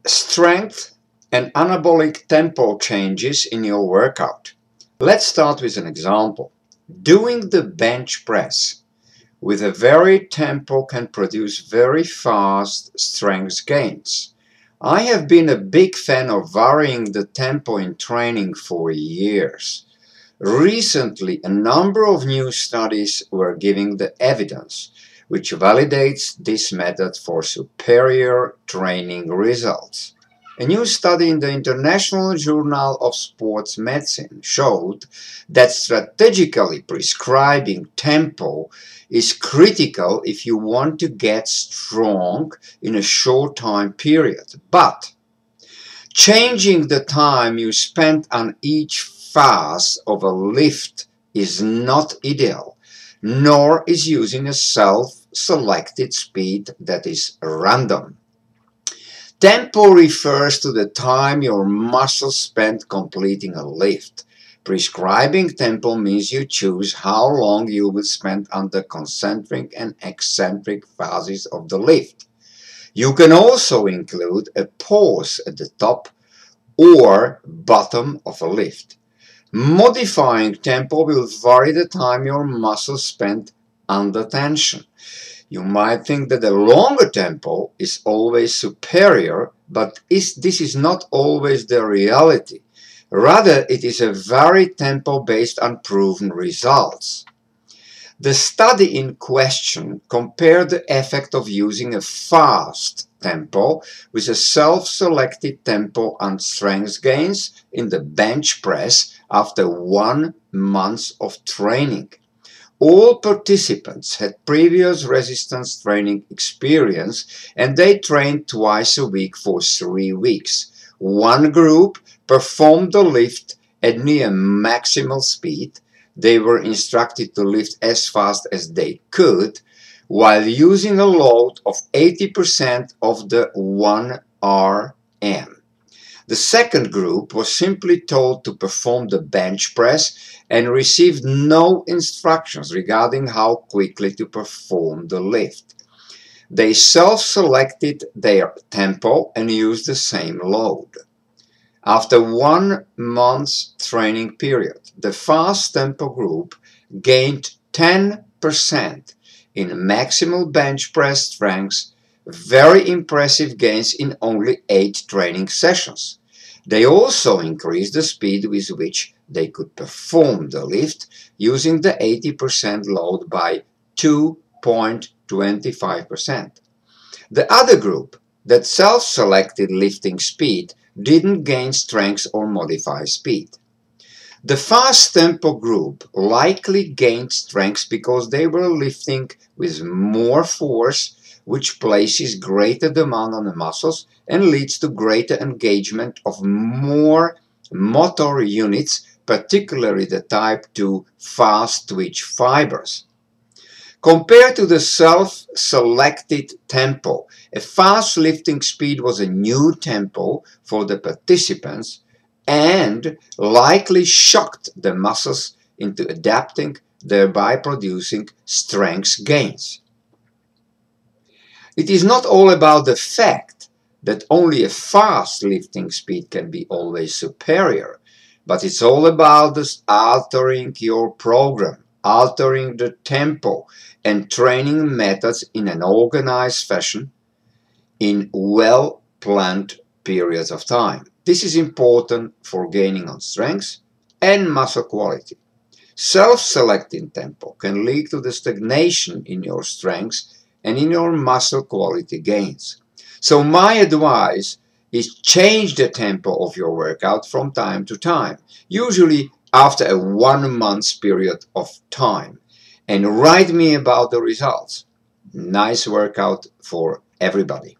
Strength and anabolic tempo changes in your workout. Let's start with an example. Doing the bench press with a varied tempo can produce very fast strength gains. I have been a big fan of varying the tempo in training for years. Recently, a number of new studies were giving the evidence, which validates this method for superior training results. A new study in the International Journal of Sports Medicine showed that strategically prescribing tempo is critical if you want to get strong in a short time period. But changing the time you spend on each phase of a lift is not ideal, nor is using a self-selected speed that is random. Tempo refers to the time your muscles spend completing a lift. Prescribing tempo means you choose how long you will spend on the concentric and eccentric phases of the lift. You can also include a pause at the top or bottom of a lift. Modifying tempo will vary the time your muscles spend under tension. You might think that a longer tempo is always superior, but this is not always the reality. Rather, it is a varied tempo based on proven results. The study in question compared the effect of using a fast tempo with a self-selected tempo on strength gains in the bench press after 1 month of training. All participants had previous resistance training experience and they trained twice a week for 3 weeks. One group performed the lift at near maximal speed. They were instructed to lift as fast as they could while using a load of 80% of the 1 RM. The second group was simply told to perform the bench press and received no instructions regarding how quickly to perform the lift. They self-selected their tempo and used the same load. After 1 month's training period, the fast tempo group gained 10% in maximal bench press strength, very impressive gains in only 8 training sessions. They also increased the speed with which they could perform the lift using the 80% load by 2.25%. The other group that self-selected lifting speed didn't gain strength or modify speed. The fast tempo group likely gained strength because they were lifting with more force, which places greater demand on the muscles and leads to greater engagement of more motor units, particularly the type 2 fast twitch fibers. Compared to the self-selected tempo, a fast lifting speed was a new tempo for the participants and likely shocked the muscles into adapting, thereby producing strength gains. It is not all about the fact that only a fast lifting speed can be always superior, but it's all about altering your program, altering the tempo and training methods in an organized fashion in well-planned periods of time. This is important for gaining on strength and muscle quality. Self-selecting tempo can lead to the stagnation in your strength and in your muscle quality gains. So my advice is change the tempo of your workout from time to time, usually after a 1 month period of time, and write me about the results. Nice workout for everybody.